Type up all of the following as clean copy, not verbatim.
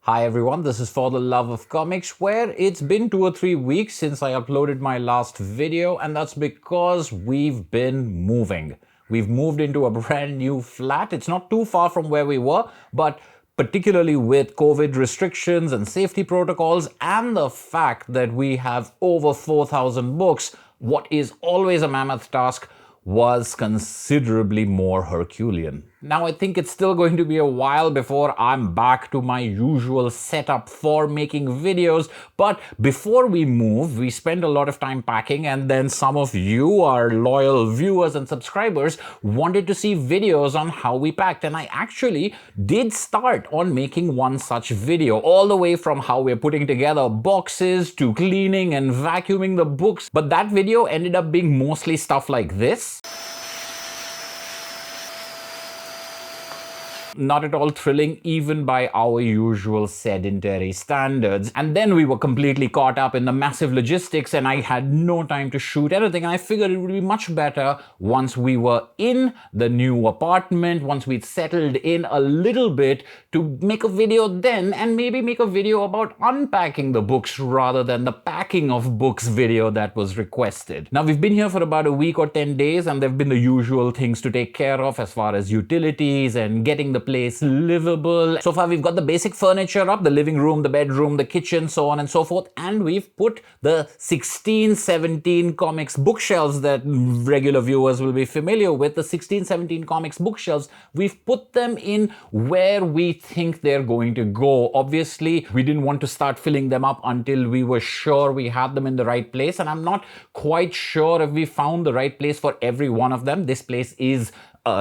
Hi everyone, this is For the Love of Comics, where it's been 2 or 3 weeks since I uploaded my last video, and that's because we've been moving. We've moved into a brand new flat. It's not too far from where we were, but particularly with COVID restrictions and safety protocols and the fact that we have over 4,000 books, what is always a mammoth task was considerably more Herculean. Now, I think it's still going to be a while before I'm back to my usual setup for making videos, but before we move, we spend a lot of time packing, and then some of you, our loyal viewers and subscribers, wanted to see videos on how we packed, and I actually did start on making one such video, all the way from how we're putting together boxes to cleaning and vacuuming the books, but that video ended up being mostly stuff like this. Not at all thrilling, even by our usual sedentary standards. And then we were completely caught up in the massive logistics, and I had no time to shoot anything. And I figured it would be much better once we were in the new apartment, once we'd settled in a little bit, to make a video then, and maybe make a video about unpacking the books rather than the packing of books video that was requested. Now, we've been here for about a week or 10 days, and there have been the usual things to take care of as far as utilities and getting the place livable. So far, we've got the basic furniture up, the living room, the bedroom, the kitchen, so on and so forth, and we've put the 16-17 comics bookshelves that regular viewers will be familiar with, the 16-17 comics bookshelves, we've put them in where we think they're going to go. Obviously, we didn't want to start filling them up until we were sure we had them in the right place, and I'm not quite sure if we found the right place for every one of them. This place is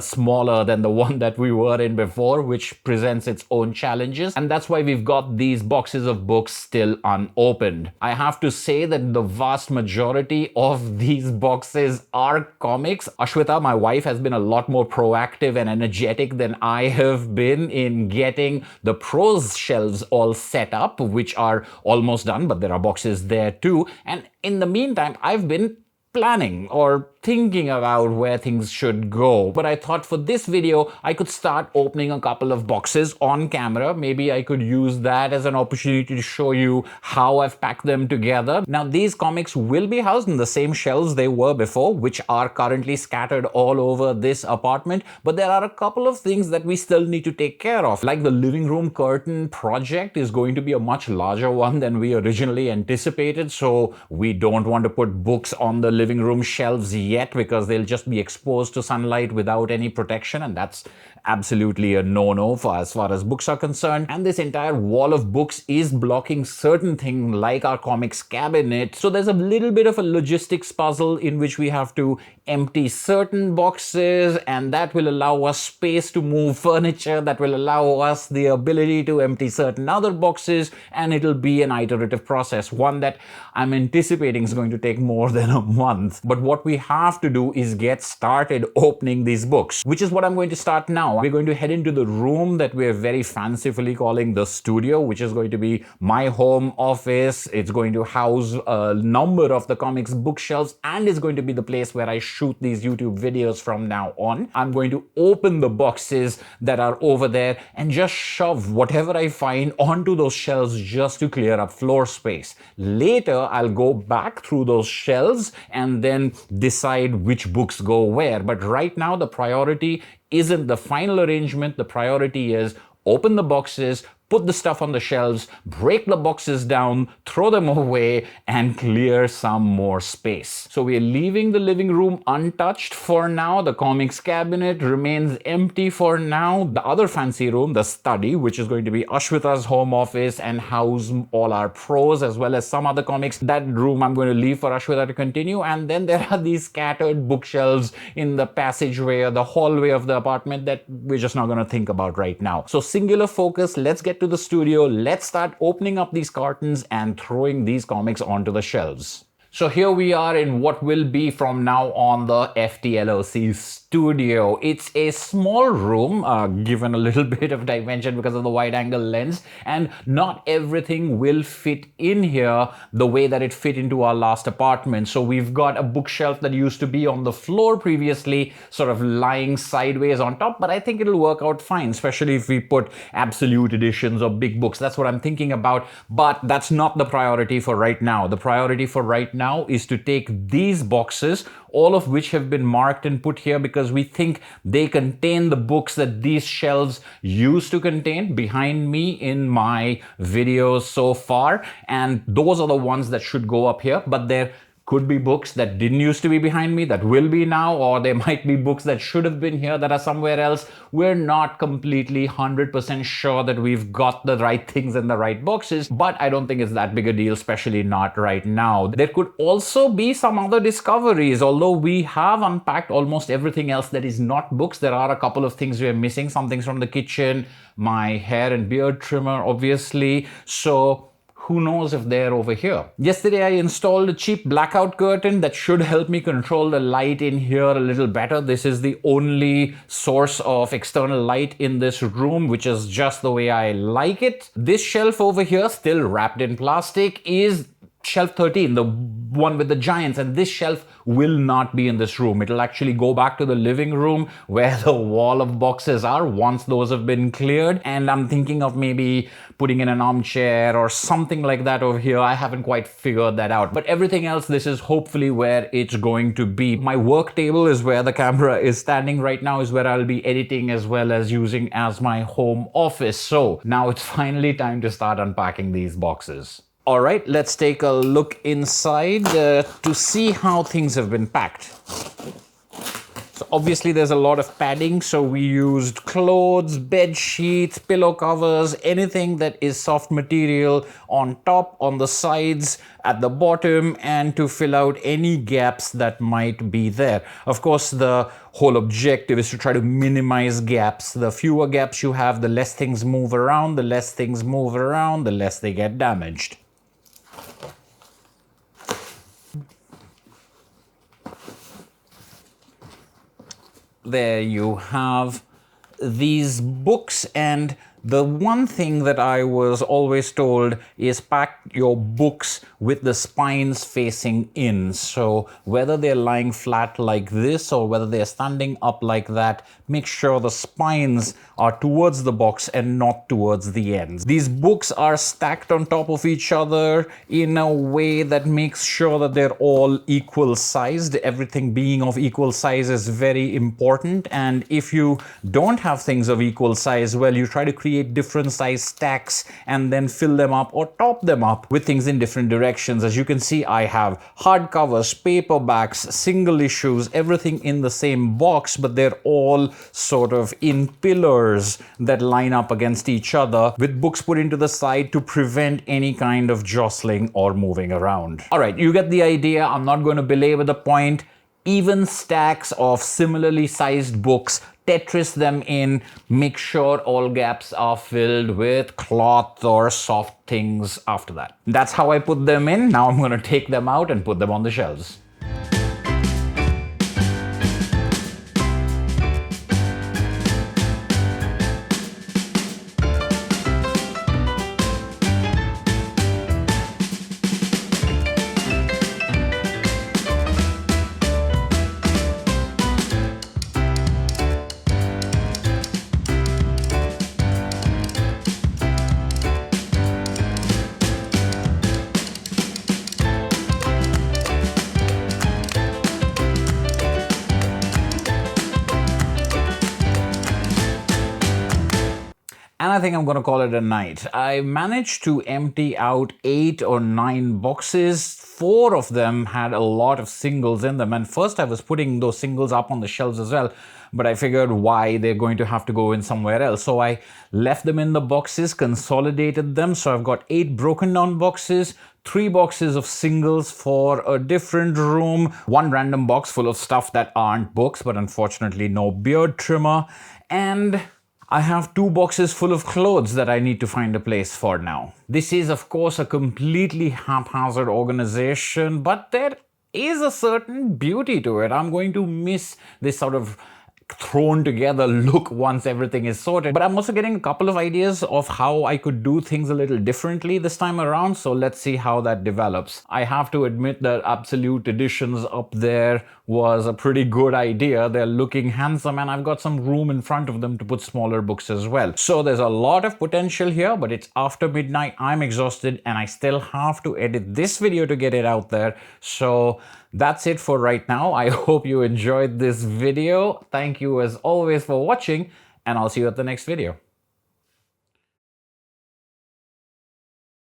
smaller than the one that we were in before, which presents its own challenges, and that's why we've got these boxes of books still unopened. I have to say that the vast majority of these boxes are comics. Ashwita, my wife, has been a lot more proactive and energetic than I have been in getting the prose shelves all set up, which are almost done, but there are boxes there too. And in the meantime, I've been planning or thinking about where things should go. But I thought for this video, I could start opening a couple of boxes on camera. Maybe I could use that as an opportunity to show you how I've packed them together. Now, these comics will be housed in the same shelves they were before, which are currently scattered all over this apartment. But there are a couple of things that we still need to take care of. Like the living room curtain project is going to be a much larger one than we originally anticipated. So we don't want to put books on the living room shelves yet, because they'll just be exposed to sunlight without any protection, and that's absolutely a no-no for as far as books are concerned. And this entire wall of books is blocking certain things like our comics cabinet, so there's a little bit of a logistics puzzle in which we have to empty certain boxes, and that will allow us space to move furniture, that will allow us the ability to empty certain other boxes, and it'll be an iterative process, one that I'm anticipating is going to take more than a month. But what we have to do is get started opening these books, which is what I'm going to start now. We're going to head into the room that we're very fancifully calling the studio, which is going to be my home office. It's going to house a number of the comics bookshelves, and it's going to be the place where I shoot these YouTube videos from now on. I'm going to open the boxes that are over there and just shove whatever I find onto those shelves just to clear up floor space. Later, I'll go back through those shelves and then decide which books go where. But right now, the priority isn't the final arrangement. The priority is open the boxes, put the stuff on the shelves, break the boxes down, throw them away, and clear some more space. So we're leaving the living room untouched for now. The comics cabinet remains empty for now. The other fancy room, the study, which is going to be Ashwita's home office and house all our prose as well as some other comics, that room I'm going to leave for Ashwita to continue. And then there are these scattered bookshelves in the passageway or the hallway of the apartment that we're just not going to think about right now. So singular focus, let's get to the studio, let's start opening up these cartons and throwing these comics onto the shelves. So here we are in what will be from now on the FTLOC studio. It's a small room, given a little bit of dimension because of the wide angle lens, and not everything will fit in here the way that it fit into our last apartment. So we've got a bookshelf that used to be on the floor previously, sort of lying sideways on top, but I think it'll work out fine, especially if we put absolute editions or big books. That's what I'm thinking about, but that's not the priority for right now. The priority for right now is to take these boxes, all of which have been marked and put here because we think they contain the books that these shelves used to contain behind me in my videos so far, and those are the ones that should go up here. But there could be books that didn't used to be behind me that will be now, or there might be books that should have been here that are somewhere else. We're not completely 100% sure that we've got the right things in the right boxes, but I don't think it's that big a deal, especially not right now. There could also be some other discoveries. Although we have unpacked almost everything else that is not books, there are a couple of things we're missing. Some things from the kitchen, my hair and beard trimmer, obviously. So who knows if they're over here. Yesterday I installed a cheap blackout curtain that should help me control the light in here a little better. This is the only source of external light in this room, which is just the way I like it. This shelf over here, still wrapped in plastic, is shelf 13, the one with the giants, and this shelf will not be in this room. It'll actually go back to the living room where the wall of boxes are once those have been cleared, and I'm thinking of maybe putting in an armchair or something like that over here. I haven't quite figured that out, but everything else, this is hopefully where it's going to be. My work table is where the camera is standing right now, is where I'll be editing as well as using as my home office. So now it's finally time to start unpacking these boxes. All right, let's take a look inside to see how things have been packed. So obviously there's a lot of padding, so we used clothes, bed sheets, pillow covers, anything that is soft material on top, on the sides, at the bottom, and to fill out any gaps that might be there. Of course, the whole objective is to try to minimize gaps. The fewer gaps you have, the less things move around, the less things move around, the less they get damaged. There you have these books, and the one thing that I was always told is pack your books with the spines facing in. So whether they're lying flat like this or whether they're standing up like that, make sure the spines are towards the box and not towards the ends. These books are stacked on top of each other in a way that makes sure that they're all equal sized. Everything being of equal size is very important, and if you don't have things of equal size, well, you try to create different size stacks and then fill them up or top them up with things in different directions. As you can see, I have hardcovers, paperbacks, single issues, everything in the same box, but they're all sort of in pillars that line up against each other with books put into the side to prevent any kind of jostling or moving around. All right, you get the idea. I'm not going to belabor the point. Even stacks of similarly sized books, Tetris them in, make sure all gaps are filled with cloth or soft things after that. That's how I put them in. Now I'm going to take them out and put them on the shelves. And I think I'm going to call it a night. I managed to empty out 8 or 9 boxes. 4 of them had a lot of singles in them. And first I was putting those singles up on the shelves as well, but I figured why, they're going to have to go in somewhere else. So I left them in the boxes, consolidated them. So I've got 8 broken down boxes, 3 boxes of singles for a different room, 1 random box full of stuff that aren't books, but unfortunately no beard trimmer, and I have 2 boxes full of clothes that I need to find a place for now. This is, of course, a completely haphazard organization, but there is a certain beauty to it. I'm going to miss this sort of thrown together look once everything is sorted. But I'm also getting a couple of ideas of how I could do things a little differently this time around, so let's see how that develops. I have to admit that Absolute Editions up there was a pretty good idea. They're looking handsome and I've got some room in front of them to put smaller books as well. So there's a lot of potential here, but it's after midnight, I'm exhausted, and I still have to edit this video to get it out there. So that's it for right now. I hope you enjoyed this video. Thank you as always for watching, and I'll see you at the next video.